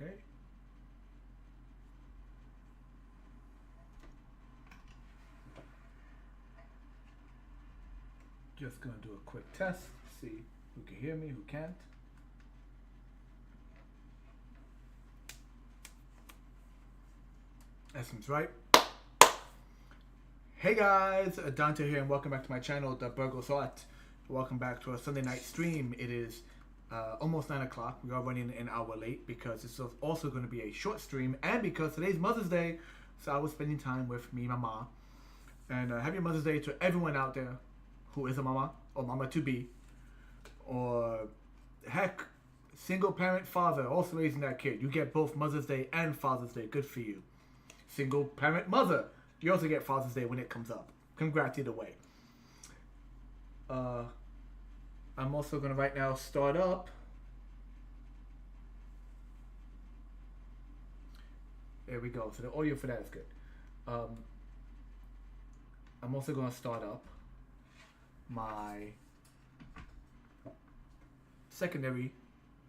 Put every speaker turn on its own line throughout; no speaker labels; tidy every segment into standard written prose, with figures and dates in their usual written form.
Okay. Just gonna do a quick test, see who can hear me, who can't. That seems right. Hey guys, Dante here, and welcome back to my channel, The Burgos Art. Welcome back to our Sunday night stream. It is almost 9 o'clock. We are running an hour late because this is also going to be a short stream, and because today's Mother's Day, so I was spending time with me, mama. And happy Mother's Day to everyone out there who is a mama or mama to be, or heck, single parent father also raising that kid. You get both Mother's Day and Father's Day. Good for you. Single parent mother, you also get Father's Day when it comes up. Congrats either way. I'm also gonna right now start up. There we go. So the audio for that is good. I'm also gonna start up my secondary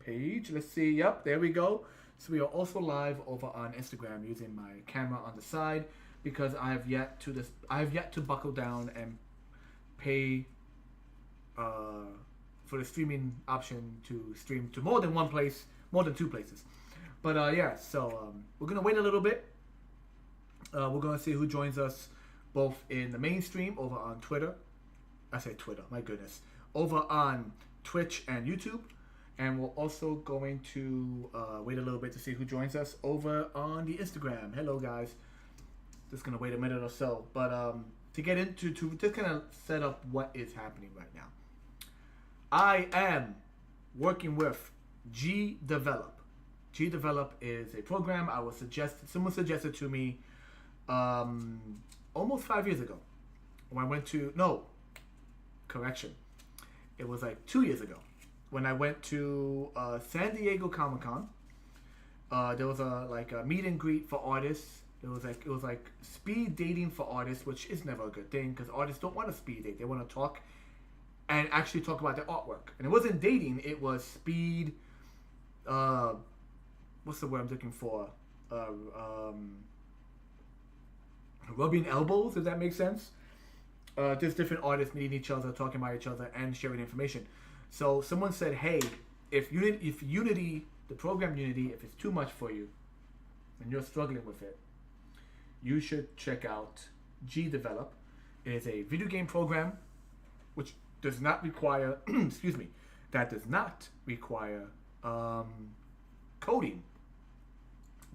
page. Let's see. Yep, there we go. So we are also live over on Instagram using my camera on the side because I have yet to buckle down and pay for the streaming option to stream to more than one place, more than two places. But yeah, so we're gonna wait a little bit. We're gonna see who joins us both in the mainstream over on Twitter. I say Twitter, my goodness. Over on Twitch and YouTube. And we're also going to wait a little bit to see who joins us over on the Instagram. Hello, guys. Just going to wait a minute or so. But to get into, to just kind of set up what is happening right now. I am working with Gdevelop. Gdevelop is a program someone suggested to me almost 5 years ago. When I went to, no, correction. It was like 2 years ago. When I went to San Diego Comic-Con, there was a meet and greet for artists. It was like speed dating for artists, which is never a good thing because artists don't want to speed date. They want to talk and actually talk about their artwork. And it wasn't dating; it was speed. What's the word I'm looking for? Rubbing elbows, if that makes sense. Just different artists meeting each other, talking about each other, and sharing information. So someone said, hey, if Unity, the program Unity, if it's too much for you and you're struggling with it, you should check out Gdevelop. It is a video game program which does not require, excuse me, that does not require coding.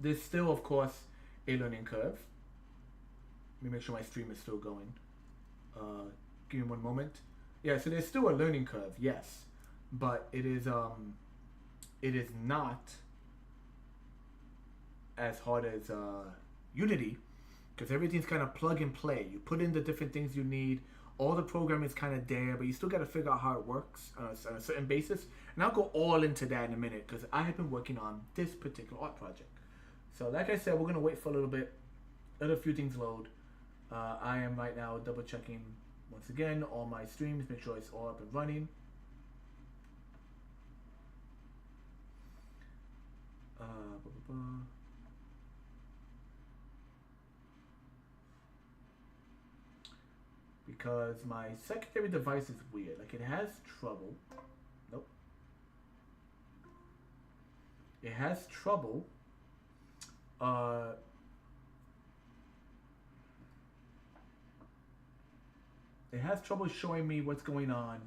There's still, of course, a learning curve. Let me make sure my stream is still going. Give me one moment. Yeah, so there's still a learning curve, yes, but it is not as hard as Unity, because everything's kind of plug and play. You put in the different things you need. All the programming is kind of there, but you still got to figure out how it works on a certain basis. And I'll go all into that in a minute, because I have been working on this particular art project. So like I said, we're gonna wait for a little bit, let a few things load. I am right now double checking once again all my streams, make sure it's all up and running. Because my secondary device is weird, like it has trouble. Nope. It has trouble. It has trouble showing me what's going on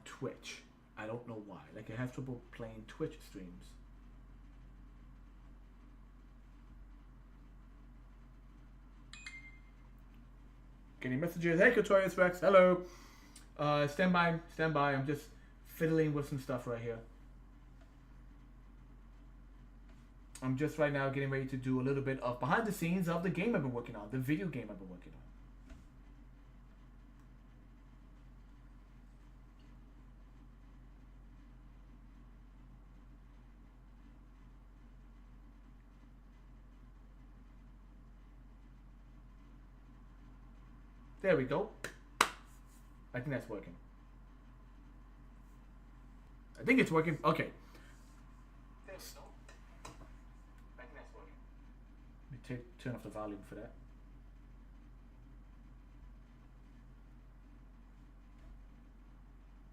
Twitch. I don't know why. Like, it has trouble playing Twitch streams. Getting messages. Hey, Katorius Rex. Hello. Stand by. Stand by. I'm just fiddling with some stuff right here. I'm just right now getting ready to do a little bit of behind the scenes of the game I've been working on. The video game I've been working on. There we go. I think that's working. I think it's working. Okay. turn off the volume for that.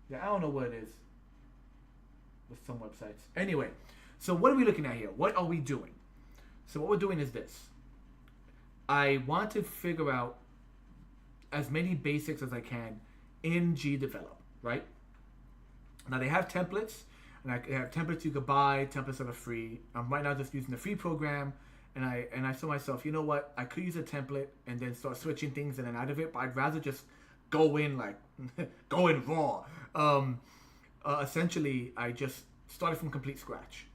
Yeah, I don't know what it is with some websites. Anyway, so what are we looking at here? What are we doing? So what we're doing is this. I want to figure out as many basics as I can in Gdevelop, right? Now they have templates, and I have templates you could buy, templates that are free. I'm right now just using the free program, and I told myself, you know what? I could use a template and then start switching things in and out of it, but I'd rather just go in like go in raw. Essentially, I just started from complete scratch,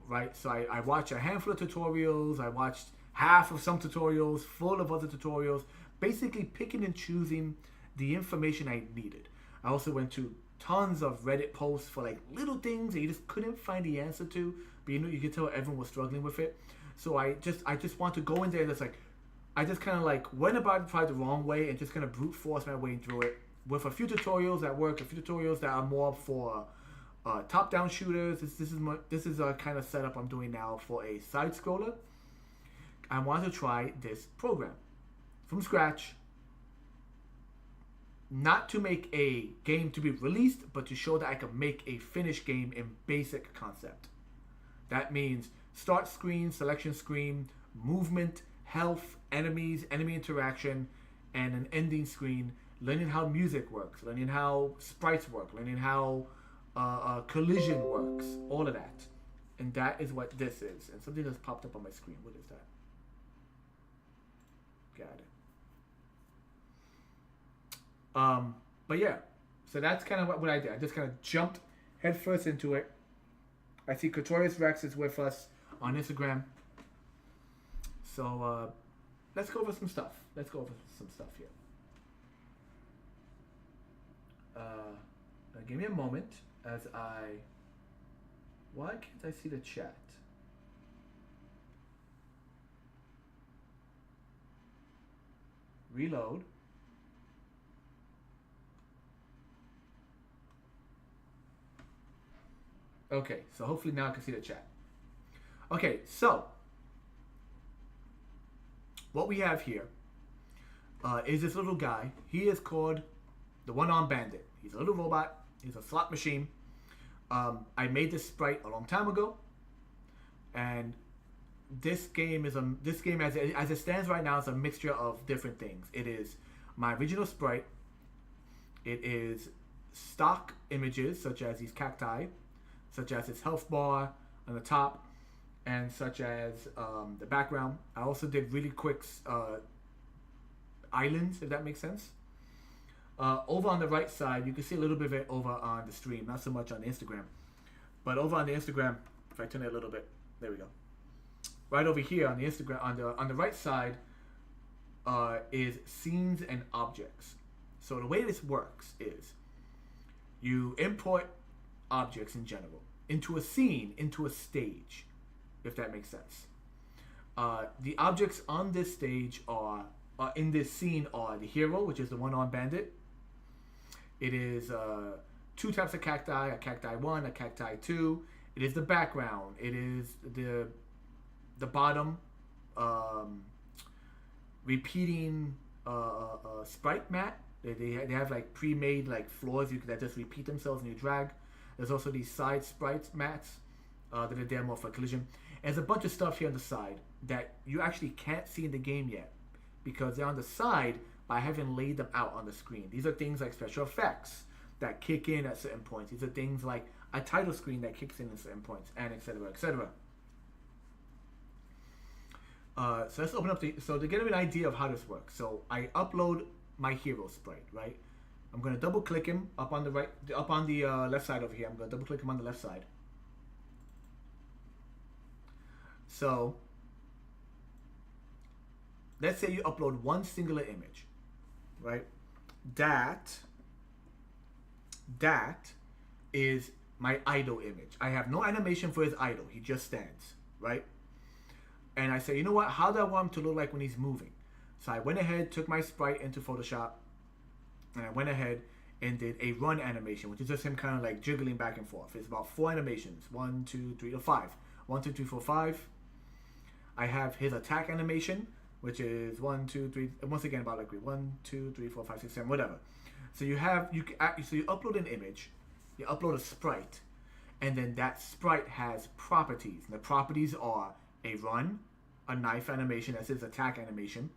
right? So I watched a handful of tutorials. I watched half of some tutorials, full of other tutorials, basically picking and choosing the information I needed. I also went to tons of Reddit posts for like little things that you just couldn't find the answer to, but you could tell everyone was struggling with it. So I just want to go in there and just like, I just kind of like went about it probably the wrong way and just kind of brute force my way through it with a few tutorials that work, a few tutorials that are more for top-down shooters. This is a kind of setup I'm doing now for a side scroller. I want to try this program from scratch, not to make a game to be released, but to show that I can make a finished game in basic concept. That means start screen, selection screen, movement, health, enemies, enemy interaction, and an ending screen, learning how music works, learning how sprites work, learning how collision works, all of that. And that is what this is. And something just popped up on my screen. What is that? Got it. But yeah, so that's kind of what I did. I just kind of jumped headfirst into it. I see Katorius Rex is with us on Instagram. So let's go over some stuff. Let's go over some stuff here. Give me a moment as why can't I see the chat? Reload. Okay, so hopefully now I can see the chat. Okay, so what we have here is this little guy. He is called the One-Armed Bandit. He's a little robot. He's a slot machine. I made this sprite a long time ago, and this game as it stands right now is a mixture of different things. It is my original sprite. It is stock images such as these cacti, such as its health bar on the top, and such as the background. I also did really quick islands, if that makes sense. Over on the right side, you can see a little bit of it over on the stream, not so much on Instagram. But over on the Instagram, if I turn it a little bit, there we go. Right over here on the Instagram, on the right side, is scenes and objects. So the way this works is you import objects in general into a scene, into a stage, if that makes sense. The objects on this stage are in this scene are the hero, which is the one-armed bandit. It is two types of cacti, a cacti 1, a cacti 2. It is the background. It is the bottom repeating sprite mat. They have like pre-made like floors that just repeat themselves and you drag. There's also these side sprites mats that are there more for collision. And there's a bunch of stuff here on the side that you actually can't see in the game yet because they're on the side, but I haven't laid them out on the screen. These are things like special effects that kick in at certain points. These are things like a title screen that kicks in at certain points, and etc. etc. So let's open up so to get an idea of how this works. So I upload my hero sprite, right? I'm gonna double click him up on the left side over here. I'm gonna double click him on the left side. So let's say you upload one singular image, right? That is my idle image. I have no animation for his idle. He just stands, right? And I say, you know what? How do I want him to look like when he's moving? So I went ahead, took my sprite into Photoshop, and I went ahead and did a run animation, which is just him kind of like jiggling back and forth. It's about 4 animations. 1, 2, 3, or 5. 1, 2, 3, 4, 5. I have his attack animation, which is 1, 2, 3. Once again, about like 1, 2, 3, 4, 5, 6, 7, whatever. So you upload an image, you upload a sprite, and then that sprite has properties. And the properties are a run, a knife animation, that's his attack animation,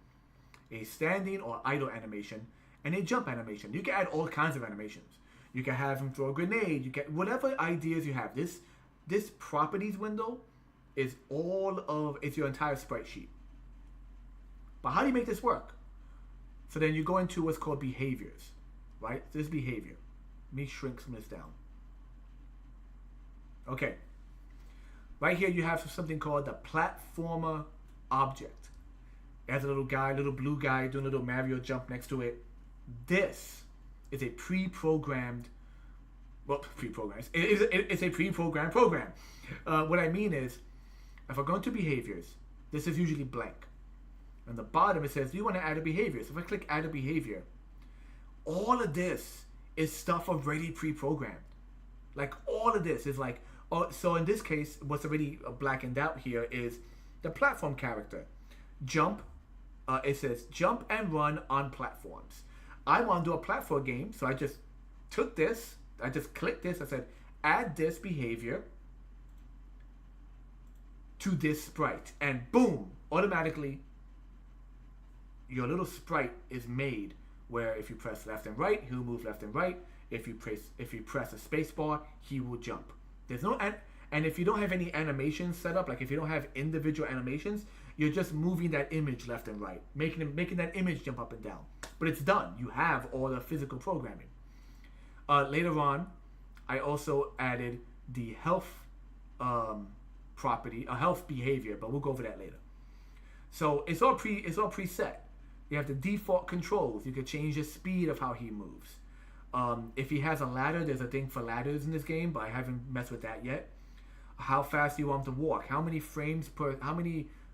a standing or idle animation, and a jump animation. You can add all kinds of animations. You can have him throw a grenade. You get whatever ideas you have. This properties window is it's your entire sprite sheet. But how do you make this work? So then you go into what's called behaviors, right? This behavior. Let me shrink some of this down. Okay. Right here you have something called the platformer object. It has a little guy, little blue guy doing a little Mario jump next to it. This is a pre-programmed, it's a pre-programmed program. What I mean is, if I go into behaviors, this is usually blank. On the bottom it says, do you want to add a behavior? So if I click add a behavior, all of this is stuff already pre-programmed. Like all of this is like, so in this case, what's already blackened out here is the platform character. Jump, it says jump and run on platforms. I want to do a platform game, so I just took this, I just clicked this, I said add this behavior to this sprite, and boom, automatically your little sprite is made where if you press left and right, he'll move left and right. If you press a space bar, he will jump. There's no and if you don't have any animations set up, like if you don't have individual animations, you're just moving that image left and right, making that image jump up and down. But it's done. You have all the physical programming. Later on, I also added the health property, a health behavior, but we'll go over that later. So it's all preset. You have the default controls. You can change the speed of how he moves. If he has a ladder, there's a thing for ladders in this game, but I haven't messed with that yet. How fast do you want him to walk? How many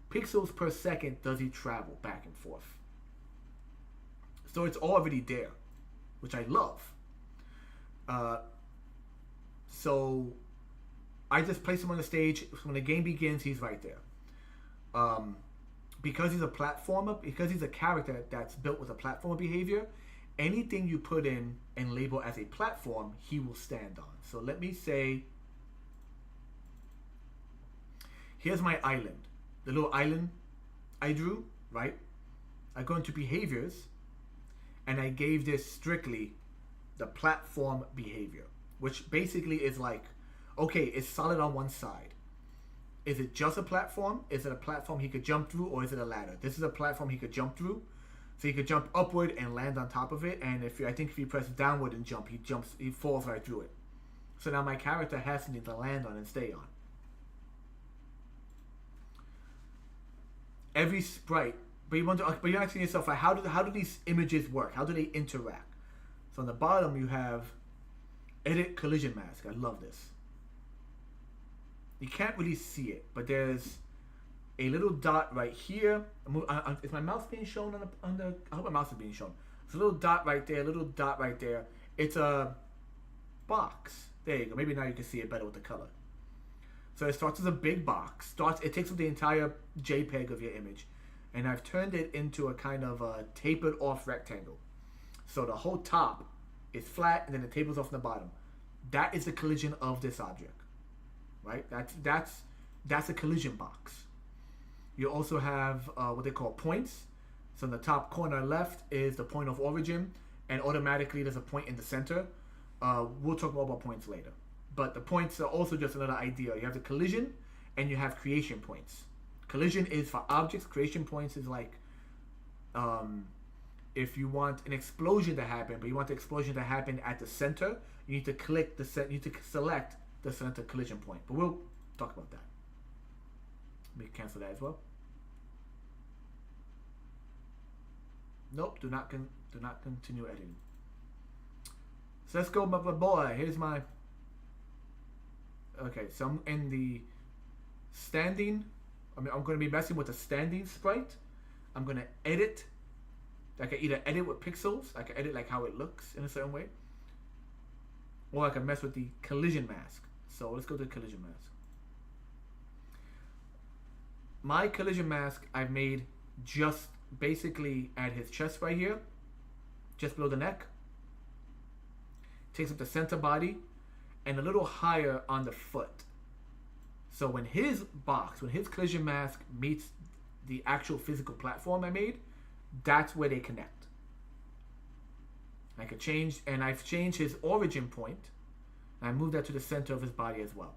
pixels per second does he travel back and forth? So it's already there, which I love. So I just place him on the stage. When the game begins, he's right there. Because he's a platformer, because he's a character that's built with a platformer behavior, anything you put in and label as a platform, he will stand on. So let me say, here's my island. The little island I drew, right? I go into behaviors, and I gave this strictly the platform behavior, which basically is like, okay, it's solid on one side. Is it just a platform? Is it a platform he could jump through, or is it a ladder? This is a platform he could jump through. So he could jump upward and land on top of it, and I think if you press downward and jump, he falls right through it. So now my character has something to land on and stay on. Every sprite, but you're asking yourself, like, how do these images work? How do they interact? So on the bottom you have edit collision mask. I love this. You can't really see it, but there's a little dot right here. Is my mouse being shown on the? I hope my mouse is being shown. It's a little dot right there. Little dot right there. It's a box. There you go. Maybe now you can see it better with the color. So it starts as a big box. It takes up the entire JPEG of your image, and I've turned it into a kind of a tapered off rectangle. So the whole top is flat, and then it tapers off in the bottom. That is the collision of this object, right? That's a collision box. You also have what they call points. So in the top corner left is the point of origin, and automatically there's a point in the center. We'll talk more about points later. But the points are also just another idea. You have the collision, and you have creation points. Collision is for objects. Creation points is like if you want an explosion to happen, but you want the explosion to happen at the center, you need to select the center collision point. But we'll talk about that. Let me cancel that as well. Nope, do not continue editing. So let's go, my boy. Here's my. Okay, so I'm in the standing. I'm going to be messing with the standing sprite. I'm going to edit. I can either edit with pixels. I can edit like how it looks in a certain way, or I can mess with the collision mask. So let's go to the collision mask. my collision mask I've made just basically at his chest right here, just below the neck. Takes up the center body, and a little higher on the foot. So when his collision mask meets the actual physical platform I made, that's where they connect. I could change, and I've changed his origin point. I moved that to the center of his body as well.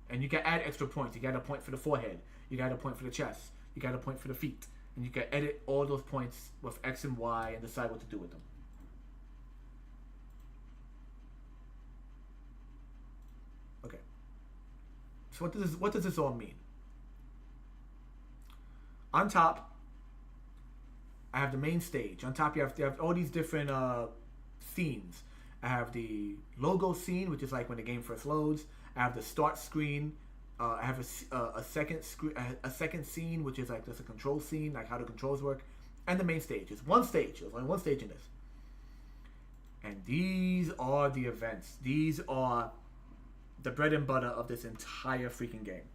And you can add extra points. You got a point for the forehead. You got a point for the chest. You got a point for the feet. And you can edit all those points with X and Y and decide what to do with them. Okay. So what does this all mean? On top, I have the main stage. On top, you have all these different scenes. I have the logo scene, which is like when the game first loads. I have the start screen. I have a second scene, which is like just a control scene, like how the controls work, and the main stage. It's one stage. There's only one stage in this. And these are the events. These are the bread and butter of this entire freaking game,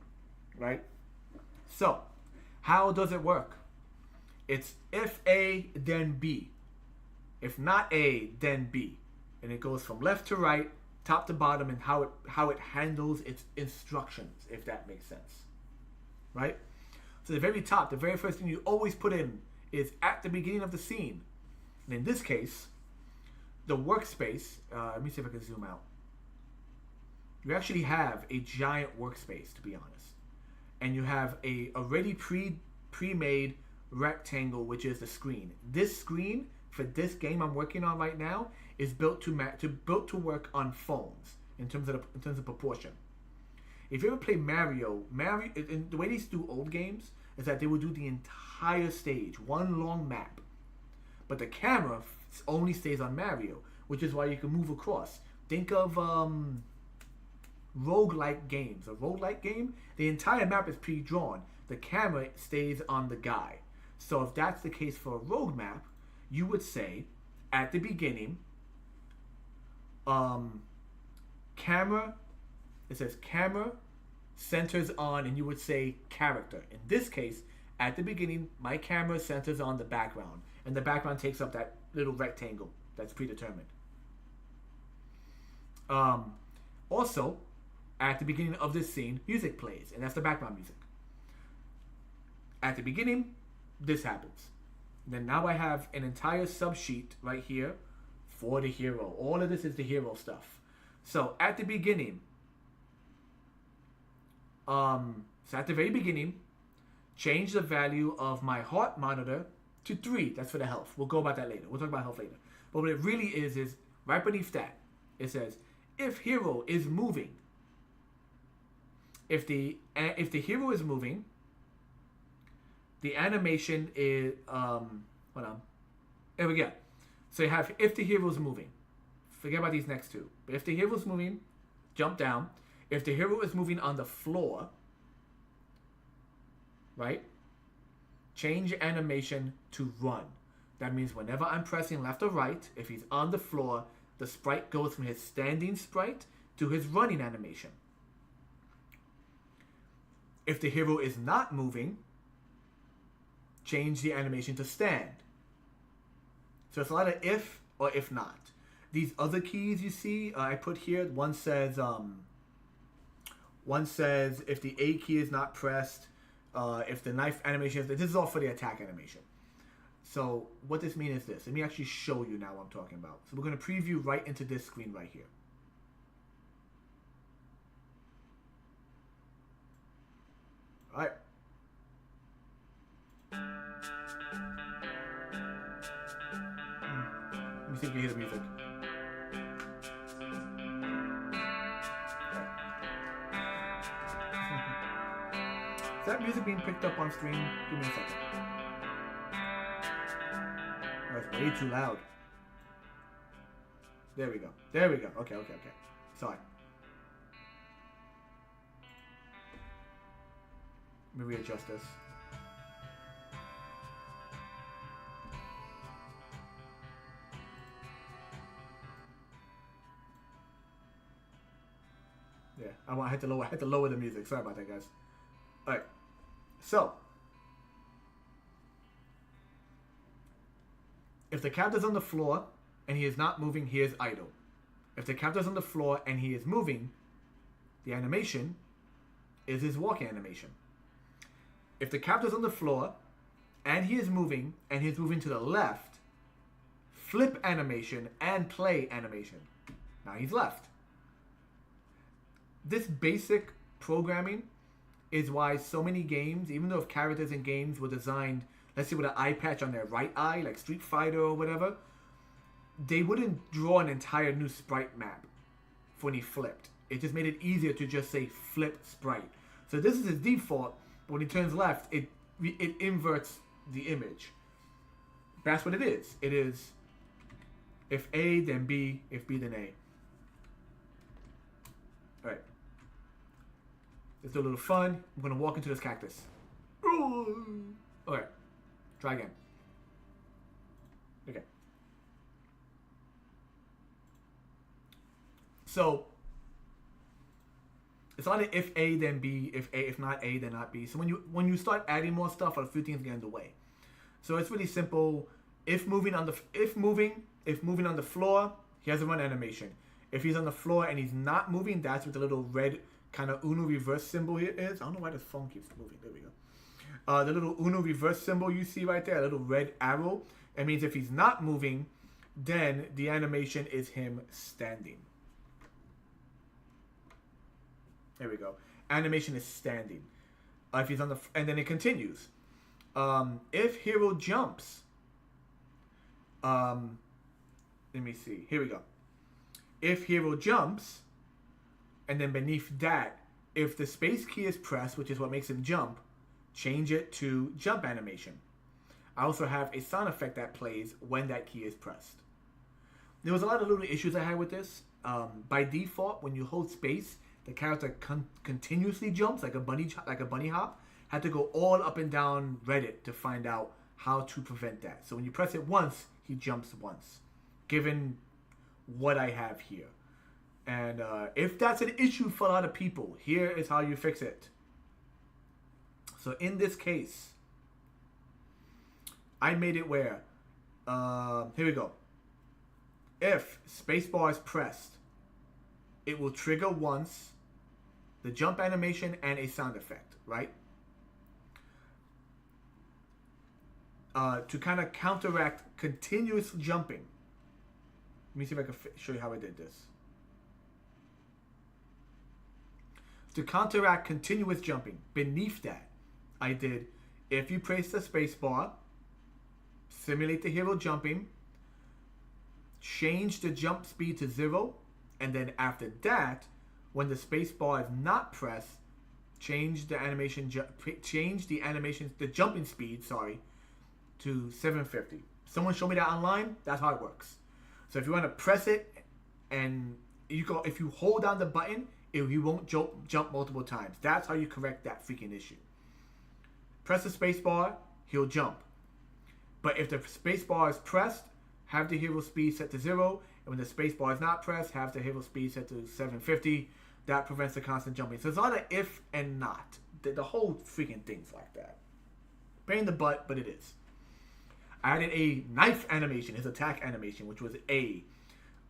right? So, how does it work? It's if A, then B. If not A, then B. And it goes from left to right, top to bottom, and how it handles its instructions, if that makes sense. Right? So the very top, the very first thing you always put in is at the beginning of the scene. And in this case, the workspace, let me see if I can zoom out. You actually have a giant workspace, to be honest. And you have a already pre-made rectangle, which is the screen. This screen for this game I'm working on right now is built to work on phones in terms of proportion. If you ever play Mario, and the way they used to do old games is that they would do the entire stage, one long map, but the camera only stays on Mario, which is why you can move across. Think of roguelike games. A roguelike game, the entire map is pre-drawn. The camera stays on the guy. So if that's the case for a rogue map, you would say at the beginning, camera, it says camera centers on, and you would say character. In this case, at the beginning, my camera centers on the background, and the background takes up that little rectangle that's predetermined. Also, at the beginning of this scene, music plays, and that's the background music. At the beginning, this happens. Then now I have an entire subsheet right here for the hero. All of this is the hero stuff. So at the beginning, so at the very beginning, change the value of my heart monitor to 3. That's for the health. We'll go about that later. We'll talk about health later. But what it really is right beneath that, it says, if hero is moving, if the hero is moving, the animation is, hold on. There we go. So you have if the hero is moving. Forget about these next two. But if the hero is moving, jump down. If the hero is moving on the floor, right? Change animation to run. That means whenever I'm pressing left or right, if he's on the floor, the sprite goes from his standing sprite to his running animation. If the hero is not moving, change the animation to stand. So it's a lot of if or if not. These other keys you see, I put here, one says if the A key is not pressed, if the knife animation is, this is all for the attack animation. So what this means is this. Let me actually show you now what I'm talking about. So we're going to preview right into this screen right here. All right. Let me see if you hear the music. Is that music being picked up on stream? Give me a second. That's way too loud. There we go. There we go. Okay. Sorry. Let me readjust this. Yeah, I had to lower the music. Sorry about that, guys. All right. So, if the character's on the floor and he is not moving, he is idle. If the character's on the floor and he is moving, the animation is his walking animation. If the character's on the floor and he is moving to the left, flip animation and play animation. Now he's left. This basic programming is why so many games, even though if characters in games were designed, let's say with an eye patch on their right eye, like Street Fighter or whatever, they wouldn't draw an entire new sprite map for when he flipped. It just made it easier to just say flip sprite. So this is his default. When he turns left, it inverts the image. That's what it is. It is if A, then B, if B, then A. Alright. Let's do a little fun. I'm going to walk into this cactus. Alright. Try again. Okay. So, it's not an if A then B, if A, if not A then not B. So when you start adding more stuff, a few things get in the way. So it's really simple. If moving on the floor, he has a run animation. If he's on the floor and he's not moving, that's what the little red kind of Uno reverse symbol here is. I don't know why this phone keeps moving. There we go. The little Uno reverse symbol you see right there, a little red arrow. It means if he's not moving, then the animation is him standing. There we go. Animation is standing. If he's on the, and then it continues. If hero jumps, let me see. Here we go. If hero jumps, and then beneath that, if the space key is pressed, which is what makes him jump, change it to jump animation. I also have a sound effect that plays when that key is pressed. There was a lot of little issues I had with this. By default, when you hold space, the character continuously jumps like a bunny hop. Had to go all up and down Reddit to find out how to prevent that. So when you press it once, he jumps once, given what I have here. And if that's an issue for a lot of people, here is how you fix it. So in this case, I made it where, here we go. If spacebar is pressed, it will trigger once the jump animation and a sound effect, right? To kind of counteract continuous jumping. Let me see if I can show you how I did this. To counteract continuous jumping, beneath that, I did, if you press the spacebar, simulate the hero jumping, change the jump speed to 0, and then after that, when the spacebar is not pressed, change the jumping speed, to 750. Someone showed me that online. That's how it works. So if you want to press it, and if you hold down the button, he won't jump multiple times. That's how you correct that freaking issue. Press the spacebar, he'll jump. But if the spacebar is pressed, have the hero speed set to 0. And when the spacebar is not pressed, have the hero speed set to 750. That prevents the constant jumping. So it's not an if and not. The whole freaking thing's like that. Pain in the butt, but it is. I added a knife animation, his attack animation, which was A.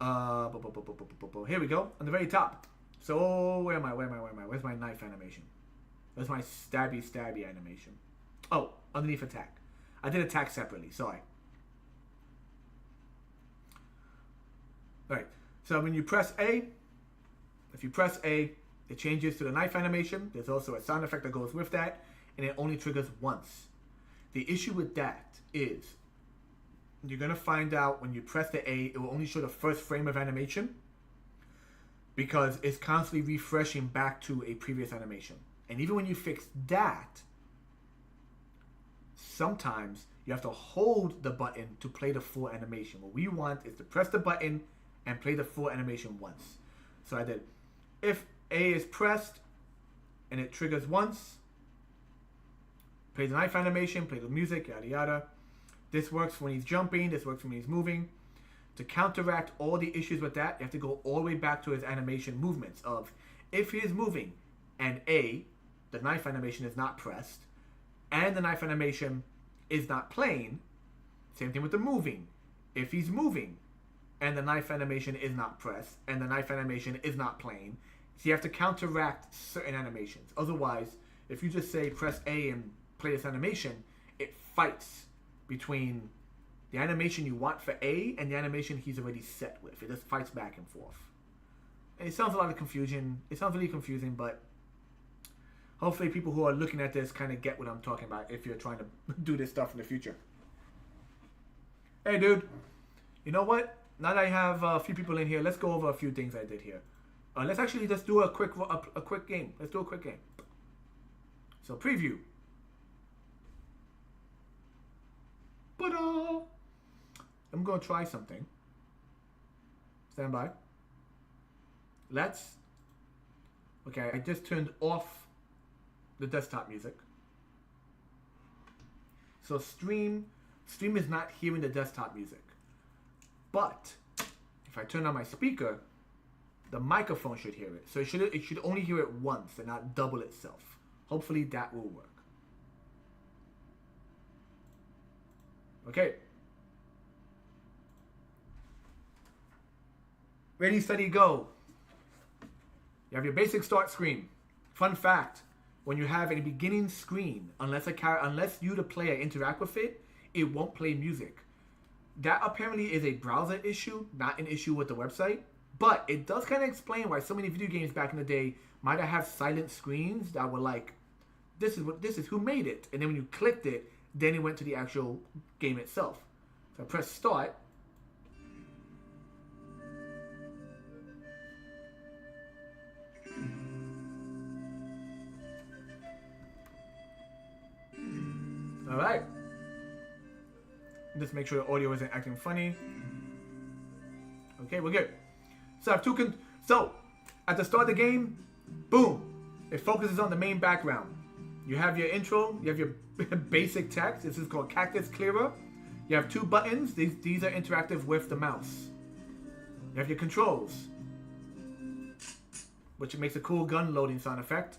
Here we go, on the very top. So where am I? Where's my knife animation? Where's my stabby animation? Oh, underneath attack. I did attack separately, sorry. Alright, so when you press A, if you press A, it changes to the knife animation. There's also a sound effect that goes with that, and it only triggers once. The issue with that is you're going to find out when you press the A, it will only show the first frame of animation because it's constantly refreshing back to a previous animation. And even when you fix that, sometimes you have to hold the button to play the full animation. What we want is to press the button and play the full animation once. So I did, if A is pressed and it triggers once, play the knife animation, play the music, yada yada. This works when he's jumping, this works when he's moving. To counteract all the issues with that, you have to go all the way back to his animation movements of if he is moving and A, the knife animation is not pressed, and the knife animation is not playing, same thing with the moving. If he's moving and the knife animation is not pressed and the knife animation is not playing, so you have to counteract certain animations. Otherwise, if you just say press A and play this animation, it fights between the animation you want for A and the animation he's already set with. It just fights back and forth. And it sounds a lot of confusion. It sounds really confusing, but hopefully people who are looking at this kind of get what I'm talking about if you're trying to do this stuff in the future. Hey, dude. You know what? Now that I have a few people in here, let's go over a few things I did here. Let's actually just do a quick game. Let's do a quick game. So, preview. Ta-da! I'm going to try something. Stand by. Okay, I just turned off the desktop music. So stream is not hearing the desktop music. But if I turn on my speaker, the microphone should hear it. So it should only hear it once and not double itself. Hopefully that will work. Okay. Ready, steady, go. You have your basic start screen. Fun fact, when you have a beginning screen, unless you, the player, interact with it, it won't play music. That apparently is a browser issue, not an issue with the website. But it does kind of explain why so many video games back in the day might have silent screens that were like, this is who made it. And then when you clicked it, then it went to the actual game itself. So I press start. All right. Just make sure the audio isn't acting funny. Okay, we're good. So I have so at the start of the game, boom, it focuses on the main background. You have your intro, you have your basic text. This is called Cactus Clearer. You have two buttons. These are interactive with the mouse. You have your controls, which makes a cool gun loading sound effect.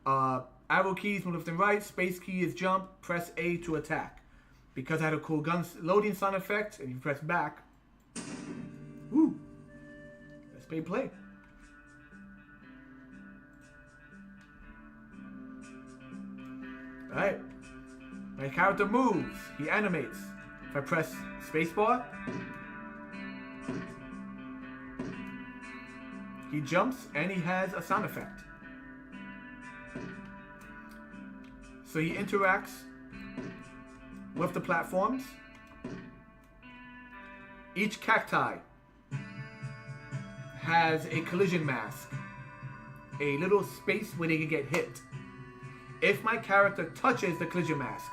Arrow keys, move left and right. Space key is jump. Press A to attack. Because I had a cool gun loading sound effect, and you press back. Woo! Let's play. Alright. My character moves. He animates. If I press spacebar, he jumps and he has a sound effect. So he interacts with the platforms. Each cacti has a collision mask, a little space where they can get hit. If my character touches the collision mask,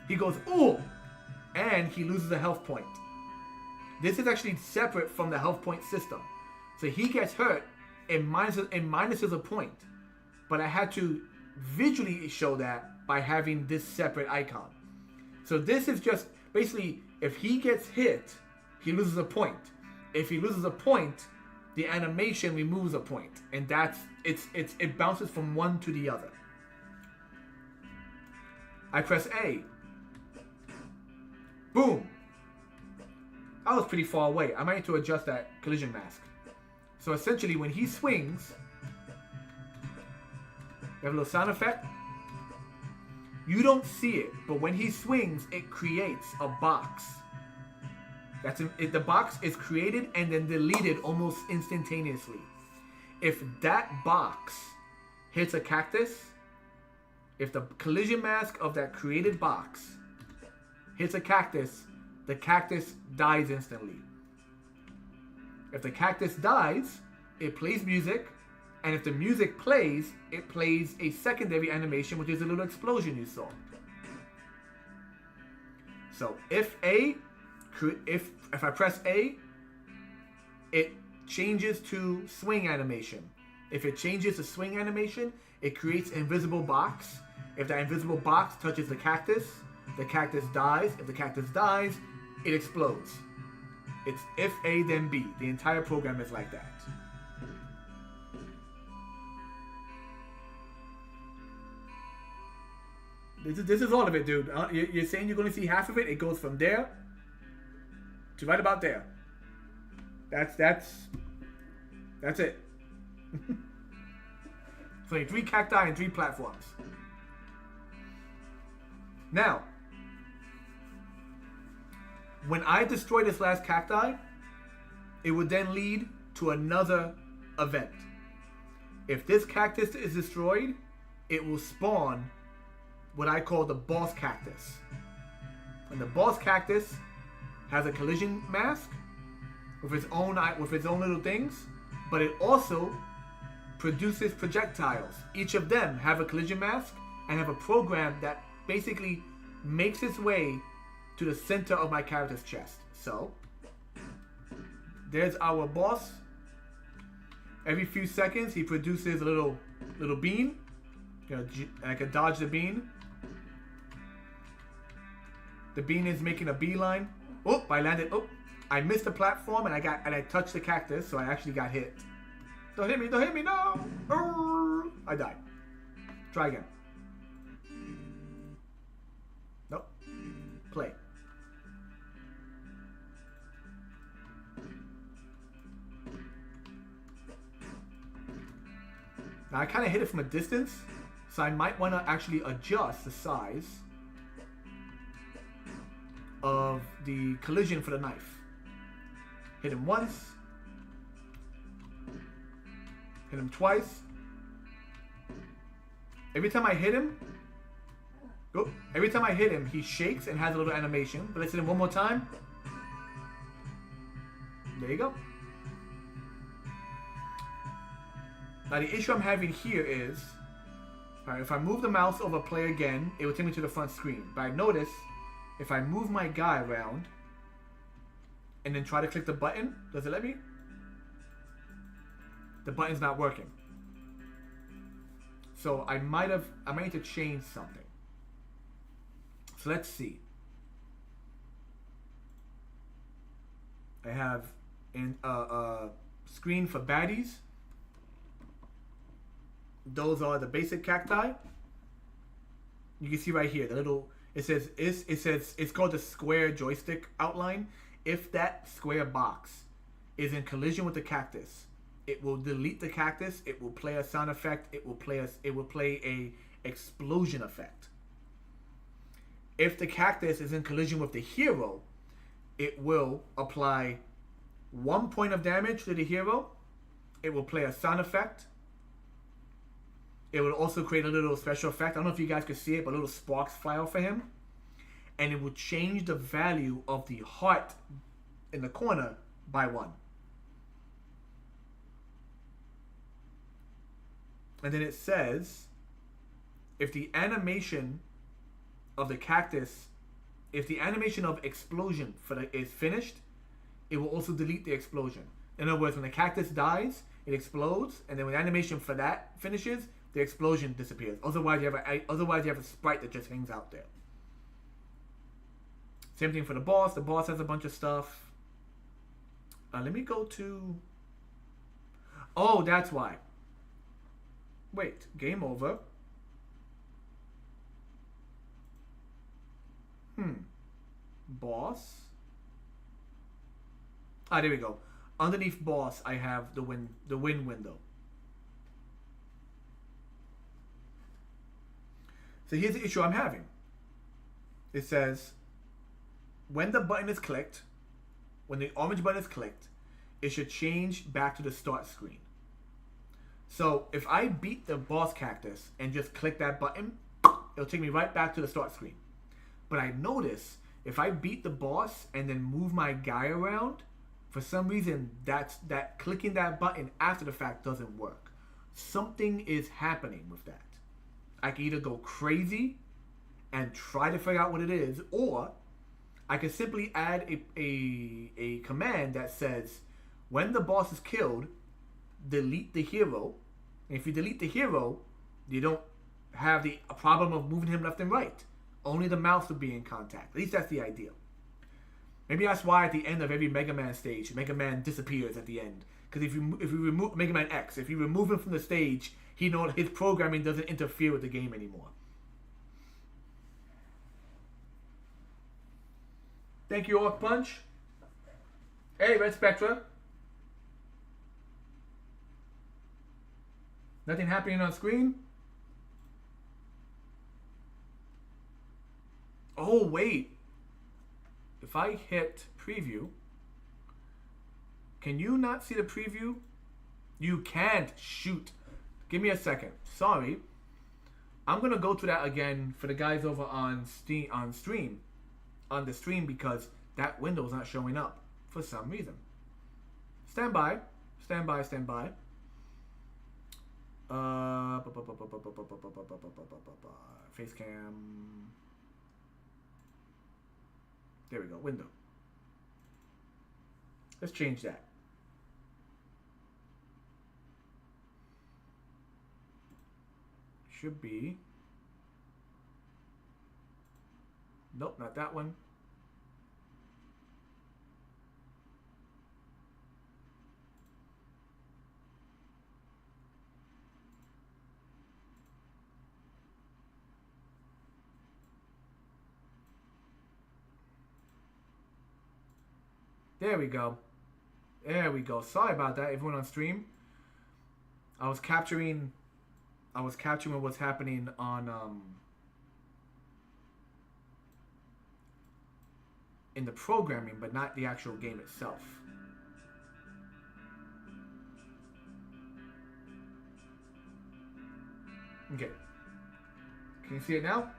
he goes, ooh, and he loses a health point. This is actually separate from the health point system. So he gets hurt and minuses a point. But I had to visually show that by having this separate icon. So this is just basically, if he gets hit, he loses a point. If he loses a point, the animation removes a point, and it bounces from one to the other. I press A. Boom. I was pretty far away. I might need to adjust that collision mask. So essentially, when he swings, you have a little sound effect. You don't see it, but when he swings, it creates a box. The box is created and then deleted almost instantaneously. If that box hits a cactus, if the collision mask of that created box hits a cactus, the cactus dies instantly. If the cactus dies, it plays music, and if the music plays, it plays a secondary animation, which is a little explosion you saw. So if I press A, it changes to swing animation. If it changes to swing animation, it creates an invisible box. If that invisible box touches the cactus dies. If the cactus dies, it explodes. It's if A, then B. The entire program is like that. This is all of it, dude. You're saying you're going to see half of it. It goes from there to right about there. That's it. So 3 cacti and 3 platforms. Now, when I destroy this last cacti, it would then lead to another event. If this cactus is destroyed, it will spawn what I call the boss cactus. And the boss cactus has a collision mask with its own little things, but it also produces projectiles. Each of them have a collision mask and have a program that basically makes its way to the center of my character's chest. So there's our boss. Every few seconds he produces a little bean. I can dodge the bean. The bean is making a beeline. Oh, I landed. Oh, I missed the platform and I touched the cactus, so I actually got hit. Don't hit me, no! I died. Try again. Nope. Play. Now I kind of hit it from a distance, so I might want to actually adjust the size of the collision for the knife. Hit him once. Hit him twice. Every time I hit him, he shakes and has a little animation. But let's hit him one more time. There you go. Now the issue I'm having here is, alright, if I move the mouse over play again, it will take me to the front screen. But I notice, if I move my guy around, and then try to click the button, does it let me? The button's not working. So I might need to change something. So let's see. I have a screen for baddies. Those are the basic cacti. You can see right here the little. It says it's called the square joystick outline. If that square box is in collision with the cactus, it will delete the cactus. It will play a sound effect. It will play a explosion effect. If the cactus is in collision with the hero, it will apply 1 point of damage to the hero. It will play a sound effect. It will also create a little special effect. I don't know if you guys can see it, but little sparks fly off of him. And it will change the value of the heart in the corner by 1. And then it says, if the animation of the cactus, if the animation of explosion is finished, it will also delete the explosion. In other words, when the cactus dies, it explodes, and then when the animation for that finishes, the explosion disappears. Otherwise, you have a sprite that just hangs out there. Same thing for the boss. The boss has a bunch of stuff. Let me go to... Oh, that's why. Wait, game over. Boss. Ah, there we go. Underneath boss, I have the win window. So here's the issue I'm having. It says, when the button is clicked, when the orange button is clicked, it should change back to the start screen. So if I beat the boss cactus and just click that button, it'll take me right back to the start screen. But I notice if I beat the boss and then move my guy around, for some reason that clicking that button after the fact doesn't work. Something is happening with that. I can either go crazy and try to figure out what it is, or I can simply add a command that says, when the boss is killed, delete the hero. And if you delete the hero, you don't have the problem of moving him left and right. Only the mouse will be in contact. At least that's the idea. Maybe that's why at the end of every Mega Man stage, Mega Man disappears at the end. Because if you remove Mega Man X, if you remove him from the stage, his programming doesn't interfere with the game anymore. Thank you, Orc Punch. Hey, Red Spectra. Nothing happening on screen? Oh, wait. If I hit preview, can you not see the preview? You can't. Shoot. Give me a second. Sorry. I'm going to go through that again for the guys over on the stream, because that window is not showing up for some reason. Stand by. Stand by. Stand by. Face cam. There we go. Window. Let's change that. Should be. Nope, not that one. There we go. There we go. Sorry about that, everyone on stream. I was capturing what's happening on in the programming, but not the actual game itself. Okay. Can you see it now?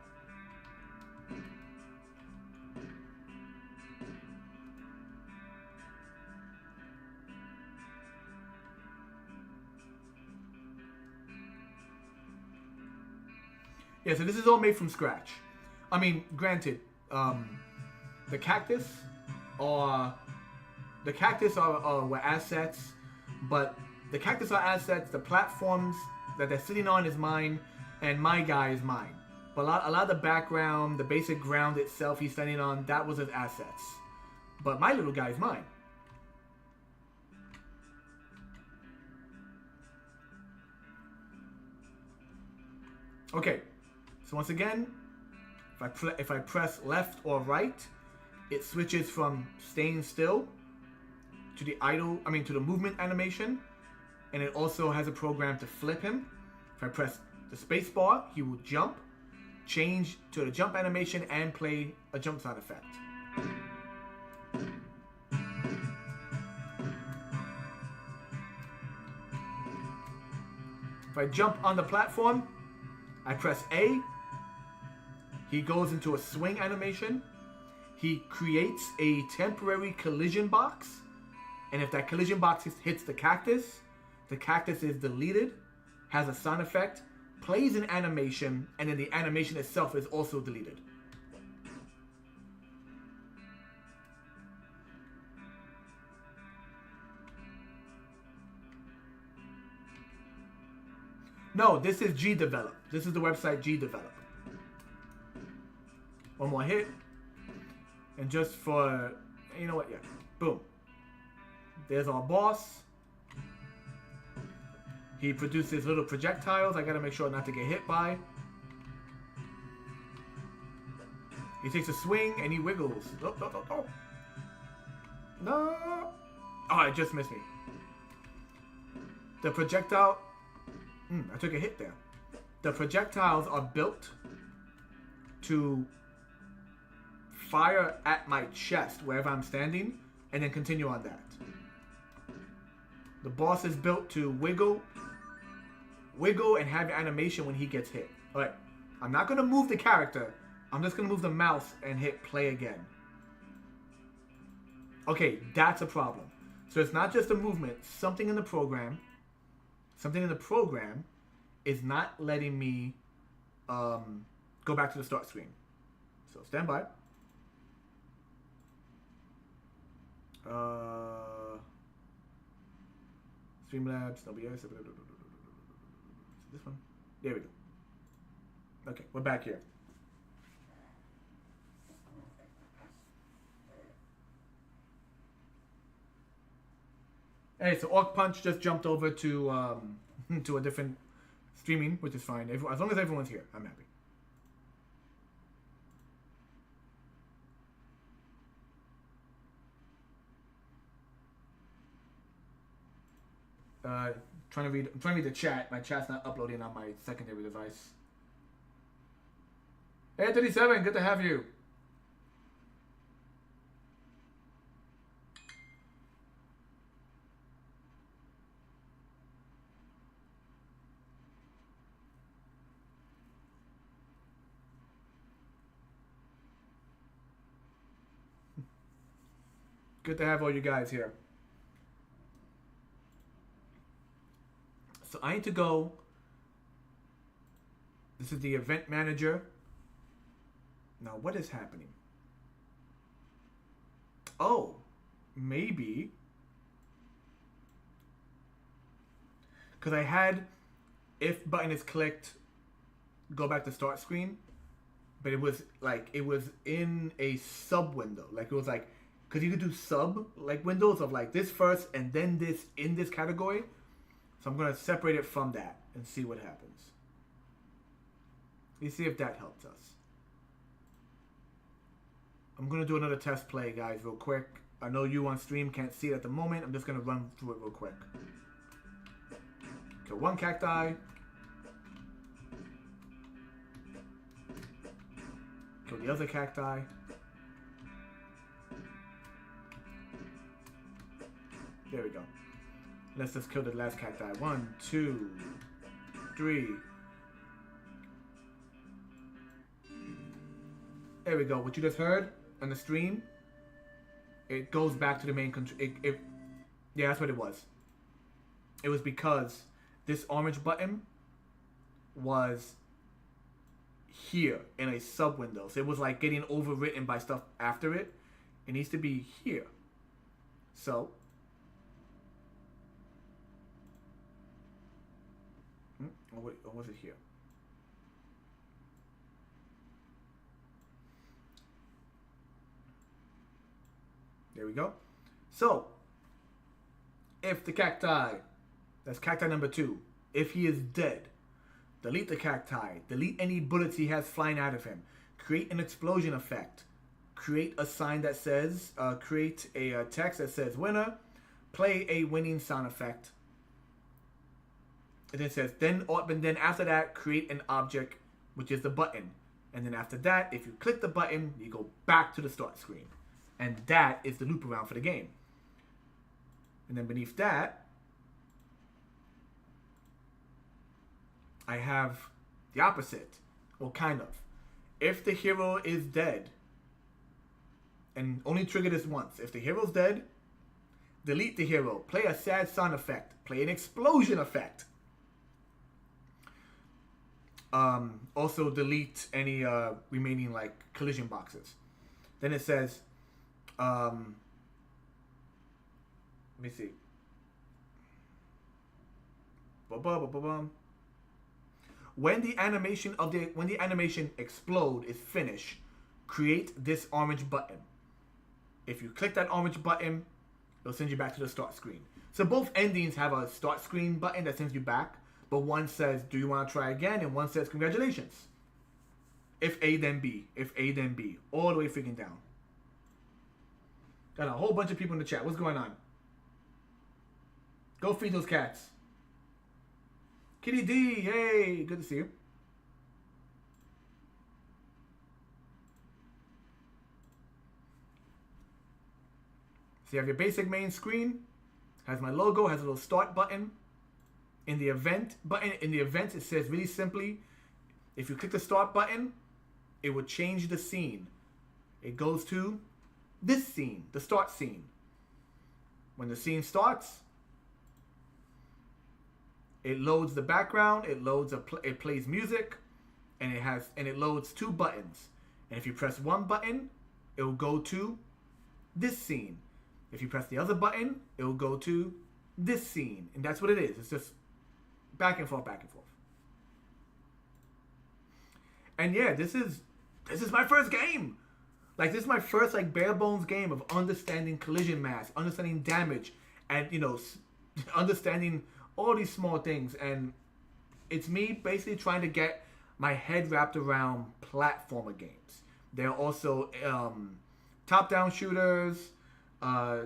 Yeah, so this is all made from scratch. I mean, granted, the cactus are assets, but the cactus are assets. The platforms that they're sitting on is mine, and my guy is mine. But a lot of the background, the basic ground itself he's standing on, that was his assets. But my little guy is mine. Okay. So once again, if I press left or right, it switches from staying still to the to the movement animation, and it also has a program to flip him. If I press the space bar, he will jump, change to the jump animation, and play a jump sound effect. If I jump on the platform, I press A. He goes into a swing animation. He creates a temporary collision box. And if that collision box hits the cactus is deleted, has a sound effect, plays an animation, and then the animation itself is also deleted. No, this is Gdevelop. This is the website Gdevelop. One more hit. And just for, you know what, yeah. Boom. There's our boss. He produces little projectiles I gotta make sure not to get hit by. He takes a swing and he wiggles. Oh, no, no, no. No. Oh, it just missed me. The projectile... I took a hit there. The projectiles are built to fire at my chest wherever I'm standing, and then continue on that. The boss is built to wiggle, and have animation when he gets hit. Alright, I'm not going to move the character. I'm just going to move the mouse and hit play again. Okay, that's a problem. So it's not just a movement. Something in the program is not letting me go back to the start screen. So stand by. Streamlabs, OBS. This one. There we go. Okay, we're back here. Hey, so Orc Punch just jumped over to to a different streaming, which is fine. As long as everyone's here, I'm happy. I'm trying to read the chat. My chat's not uploading on my secondary device. Hey, 37, good to have you. Good to have all you guys here. So I need to go. This is the event manager. Now, what is happening? Oh, maybe. Because I had, if button is clicked, go back to start screen. But it was in a sub window. Like it was like, because you could do sub like windows of like this first and then this in this category. So I'm going to separate it from that and see what happens. Let's see if that helps us. I'm going to do another test play, guys, real quick. I know you on stream can't see it at the moment. I'm just going to run through it real quick. Kill one cacti. Kill the other cacti. There we go. Let's just kill the last cacti. 1, 2, 3. There we go. What you just heard on the stream, it goes back to the main control. Yeah, that's what it was. It was because this orange button was here in a sub window. So it was like getting overwritten by stuff after it. It needs to be here. So or was it here? There we go. So, if the cacti, that's cacti number 2, if he is dead, delete the cacti, delete any bullets he has flying out of him, create an explosion effect, create a sign that says, create a text that says winner, play a winning sound effect, and then it says, then after that, create an object, which is the button. And then after that, if you click the button, you go back to the start screen. And that is the loop around for the game. And then beneath that, I have the opposite. Well, kind of. If the hero is dead, and only trigger this once. If the hero's dead, delete the hero. Play a sad sound effect. Play an explosion effect. Also delete any remaining like collision boxes. Then it says, let me see. When the animation explode is finished, create this orange button. If you click that orange button, it'll send you back to the start screen. So both endings have a start screen button that sends you back, but one says, do you want to try again? And one says, congratulations. If A, then B. If A, then B. All the way freaking down. Got a whole bunch of people in the chat. What's going on? Go feed those cats. Kitty D, hey, good to see you. So you have your basic main screen. Has my logo, has a little start button. In the event button, it says really simply, if you click the start button, it will change the scene. It goes to this scene, the start scene. When the scene starts, it loads the background, it plays music, and it loads 2 buttons. And if you press one button, it will go to this scene. If you press the other button, it will go to this scene. And that's what it is. It's just back and forth, back and forth. And yeah, this is my first game. Like, this is my first, like, bare bones game of understanding collision mass, understanding damage, and, you know, understanding all these small things. And it's me basically trying to get my head wrapped around platformer games. There are also top-down shooters,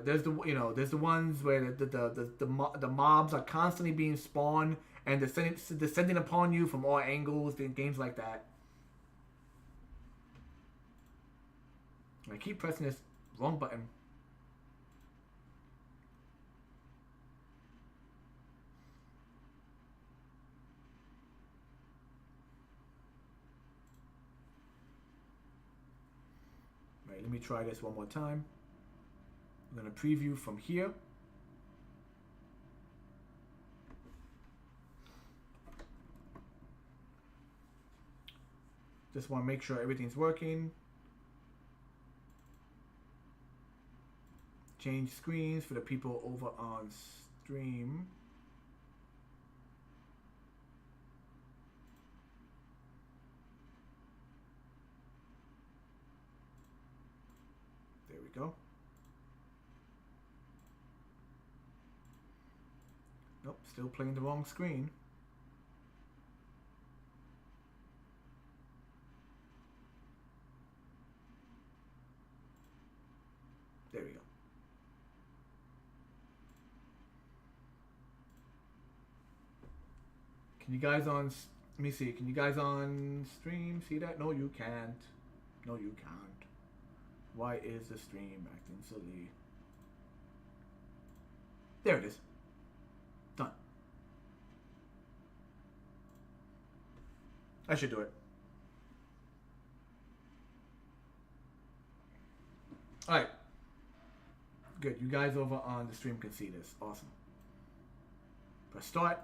There's there's the ones where the mobs are constantly being spawned and descending upon you from all angles. Games like that. I keep pressing this wrong button. Right, let me try this one more time. I'm going to preview from here. Just want to make sure everything's working. Change screens for the people over on stream. There we go. Nope, still playing the wrong screen. There we go. Can you guys on, let me see, can you guys on stream see that? No, you can't. No, you can't. Why is the stream acting silly? There it is. Done. I should do it. Alright. Good. You guys over on the stream can see this. Awesome. Press start.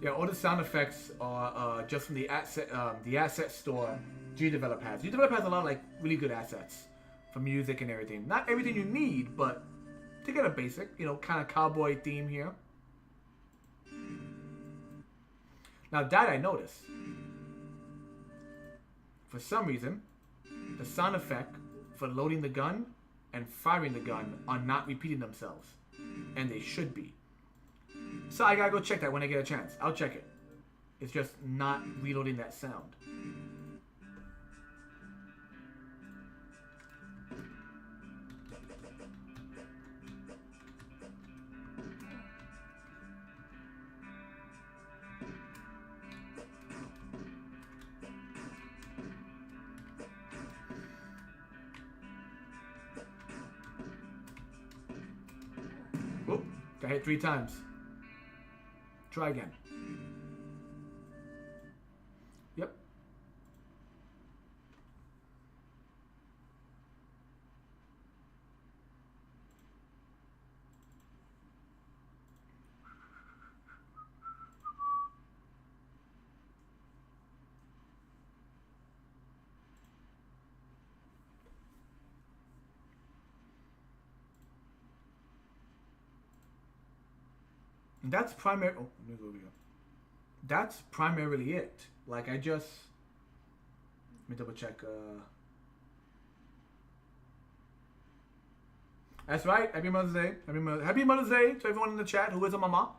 Yeah, all the sound effects are just from the asset store Gdevelop has. Gdevelop has a lot of like really good assets for music and everything. Not everything you need, but to get a basic, kind of cowboy theme here. Now that I noticed, for some reason, the sound effect for loading the gun and firing the gun are not repeating themselves, and they should be. So I gotta go check that when I get a chance. I'll check it. It's just not reloading that sound. Whoop, got hit 3 times. Try again. Yep. And that's primary. Oh, let me go over here. That's primarily it. Like let me double check. That's right. Happy Mother's Day. Happy Mother's Day to everyone in the chat who is a mama.